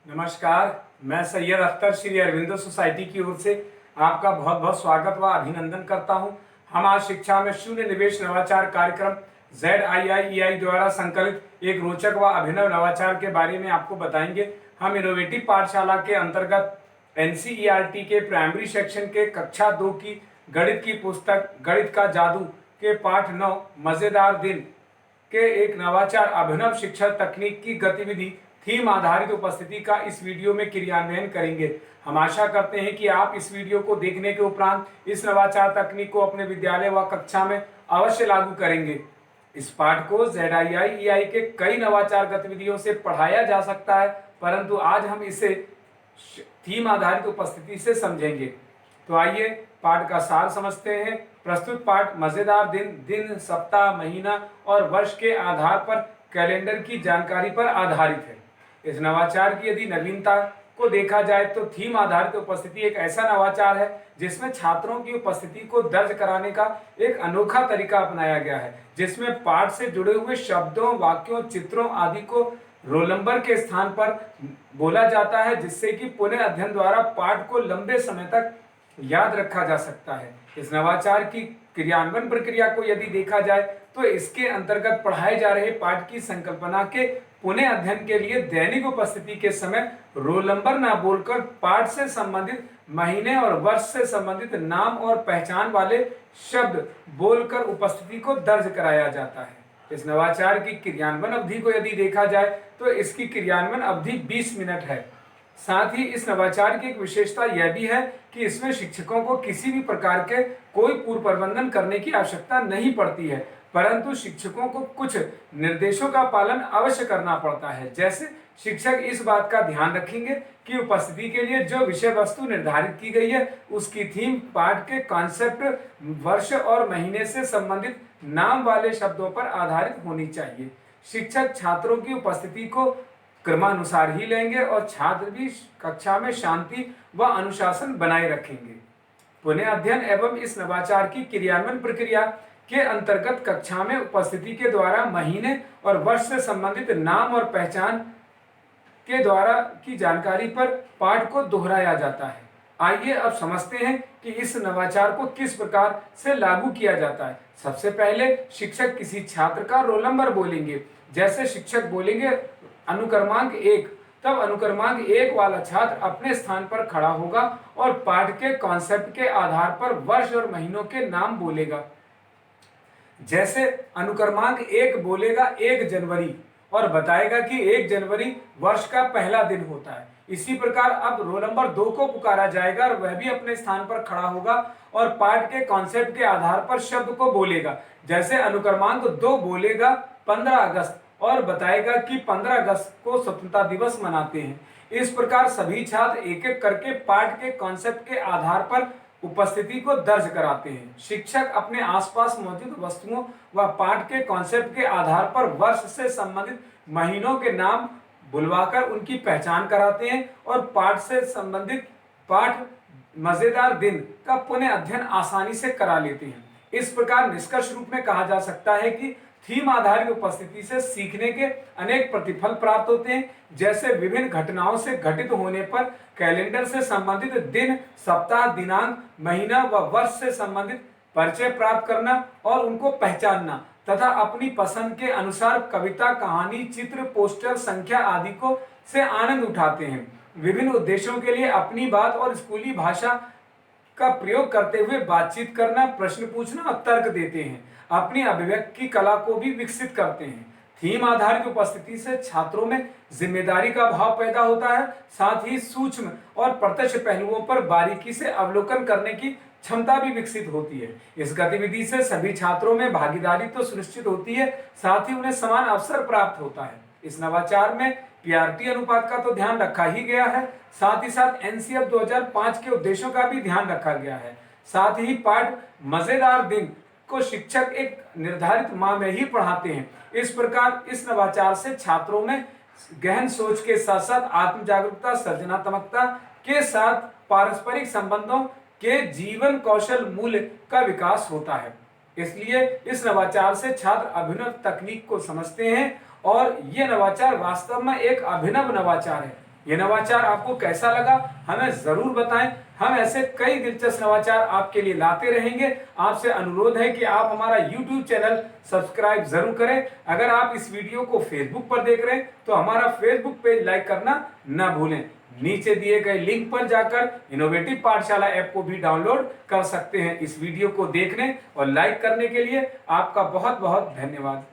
नमस्कार, मैं सैयद अख्तर श्री अरविंदो सोसाइटी की ओर से आपका बहुत बहुत स्वागत व अभिनंदन करता हूं। हम आज शिक्षा में शून्य निवेश नवाचार कार्यक्रम ZIIEI द्वारा संकलित एक रोचक व अभिनव नवाचार के बारे में आपको बताएंगे। हम इनोवेटिव पाठशाला के अंतर्गत NCERT के प्राइमरी सेक्शन के कक्षा 2 की गणित की पुस्तक गणित का जादू के पाठ 9 मजेदार दिन के एक नवाचार अभिनव शिक्षा तकनीक की गतिविधि थीम आधारित उपस्थिति का इस वीडियो में क्रियान्वयन करेंगे। हम आशा करते हैं कि आप इस वीडियो को देखने के उपरांत इस नवाचार तकनीक को अपने विद्यालय व कक्षा में अवश्य लागू करेंगे। इस पाठ को ZIIEI के कई नवाचार गतिविधियों से पढ़ाया जा सकता है, परंतु आज हम इसे थीम आधारित उपस्थिति से समझेंगे। तो आइए पाठ का सार समझते हैं। प्रस्तुत पाठ मजेदार दिन, सप्ताह, महीना और वर्ष के आधार पर कैलेंडर की जानकारी पर आधारित है। इस नवाचार की यदि नवीनता को देखा जाए तो थीम आधारित उपस्थिति एक ऐसा नवाचार है जिसमें छात्रों की उपस्थिति को दर्ज कराने का एक अनोखा तरीका अपनाया गया है, जिसमें पाठ से जुड़े हुए शब्दों, वाक्यों, चित्रों आदि को रोल नंबर के स्थान पर बोला जाता है, जिससे कि पुनः अध्ययन द्वारा पाठ को लंबे समय तक याद रखा जा सकता है। इस नवाचार की क्रियान्वयन प्रक्रिया को यदि देखा जाए तो इसके अंतर्गत पढ़ाए जा रहे पाठ की संकल्पना के पुनः अध्ययन के लिए दैनिक उपस्थिति के समय रोल नंबर न बोलकर पाठ से संबंधित महीने और वर्ष से संबंधित नाम और पहचान वाले शब्द बोलकर उपस्थिति को दर्ज कराया जाता है। इस नवाचार की क्रियान्वयन अवधि को यदि देखा जाए तो इसकी क्रियान्वयन अवधि 20 मिनट है। साथ ही इस नवाचार की एक विशेषता यह भी है कि इसमें शिक्षकों को किसी भी प्रकार के कोई पूर्व प्रबंधन करने की आवश्यकता नहीं पड़ती है, परंतु शिक्षकों को कुछ निर्देशों का पालन अवश्य करना पड़ता है। जैसे शिक्षक इस बात का ध्यान रखेंगे कि उपस्थिति के लिए जो विषय वस्तु निर्धारित की गई है उसकी थीम पाठ के कॉन्सेप्ट, वर्ष और महीने से संबंधित नाम वाले शब्दों पर आधारित होनी चाहिए। शिक्षक छात्रों की उपस्थिति को क्रमानुसार ही लेंगे और छात्र भी कक्षा में शांति व अनुशासन बनाए रखेंगे। पुनः अध्ययन एवं इस नवाचार की क्रियान्वयन प्रक्रिया के अंतर्गत कक्षा में उपस्थिति के द्वारा महीने और वर्ष से संबंधित नाम और पहचान के द्वारा की जानकारी पर पाठ को दोहराया जाता है। आइए अब समझते हैं कि इस नवाचार को किस प्रकार से लागू किया जाता है। सबसे पहले शिक्षक किसी छात्र का रोल नंबर बोलेंगे। जैसे शिक्षक बोलेंगे अनुक्रमांक 1, तब अनुक्रमांक 1 वाला छात्र अपने स्थान पर खड़ा होगा और पाठ के कॉन्सेप्ट के आधार पर वर्ष और महीनों के नाम बोलेगा। जैसे अनुक्रमांक 1 बोलेगा 1 जनवरी और बताएगा कि 1 जनवरी वर्ष का पहला दिन होता है। इसी प्रकार अब रोल नंबर 2 को पुकारा जाएगा और वह भी अपने स्थान पर खड़ा होगा और पाठ के कॉन्सेप्ट के आधार पर शब्द को बोलेगा। जैसे अनुक्रमांक 2 बोलेगा 15 अगस्त और बताएगा कि 15 अगस्त को स्वतंत्रता दिवस मनाते हैं। इस प्रकार सभी छात्र एक एक करके पाठ के कॉन्सेप्ट के आधार पर उपस्थिति को दर्ज कराते हैं। शिक्षक अपने आसपास मौजूद वस्तुओं व पाठ के कॉन्सेप्ट के आधार पर वर्ष से संबंधित महीनों के नाम बुलवाकर उनकी पहचान कराते हैं और पाठ से संबंधित पाठ मजेदार दिन का पुनः अध्ययन आसानी से करा लेते हैं। इस प्रकार निष्कर्ष रूप में कहा जा सकता है कि थीम आधारित उपस्थिति से सीखने के अनेक प्रतिफल प्राप्त होते हैं। जैसे विभिन्न घटनाओं से घटित होने पर कैलेंडर से संबंधित दिन, सप्ताह, दिनांक, महीना व वर्ष से संबंधित परिचय प्राप्त करना और उनको पहचानना तथा अपनी पसंद के अनुसार कविता, कहानी, चित्र, पोस्टर, संख्या आदि को से आनंद उठाते हैं। विभिन्न उद्देश्यों के लिए अपनी बात और स्कूली भाषा का प्रयोग करते हुए बातचीत करना, प्रश्न पूछना और तर्क देते हैं। अपनी अभिव्यक्ति की कला को भी विकसित करते हैं। थीम आधारित उपस्थिति से छात्रों में जिम्मेदारी का भाव पैदा होता है, साथ ही सूक्ष्म और प्रत्यक्ष पहलुओं पर बारीकी से अवलोकन करने की क्षमता भी विकसित होती है। इस गतिविधि से सभी छात्रों में भागीदारी तो सुनिश्चित होती है, साथ ही उन्हें समान अवसर प्राप्त होता है। इस नवाचार में PRT अनुपात का तो ध्यान रखा ही गया है, साथ ही साथ NCF 2005 के उद्देश्यों का भी ध्यान रखा गया है। साथ ही पाठ मजेदार दिन को शिक्षक एक निर्धारित माह में ही पढ़ाते हैं। इस प्रकार इस नवाचार से छात्रों में गहन सोच के साथ साथ आत्म जागरूकता, सृजनात्मकता के साथ पारस्परिक संबंधों के जीवन कौशल मूल्य का विकास होता है। इसलिए इस नवाचार से छात्र अभिनव तकनीक को समझते हैं और ये नवाचार वास्तव में एक अभिनव नवाचार है। ये नवाचार आपको कैसा लगा हमें जरूर बताएं। हम ऐसे कई दिलचस्प नवाचार आपके लिए लाते रहेंगे। आपसे अनुरोध है कि आप हमारा YouTube चैनल सब्सक्राइब जरूर करें। अगर आप इस वीडियो को Facebook पर देख रहे हैं तो हमारा Facebook पेज लाइक करना ना भूलें। नीचे दिए गए लिंक पर जाकर इनोवेटिव पाठशाला ऐप को भी डाउनलोड कर सकते हैं। इस वीडियो को देखने और लाइक करने के लिए आपका बहुत बहुत धन्यवाद।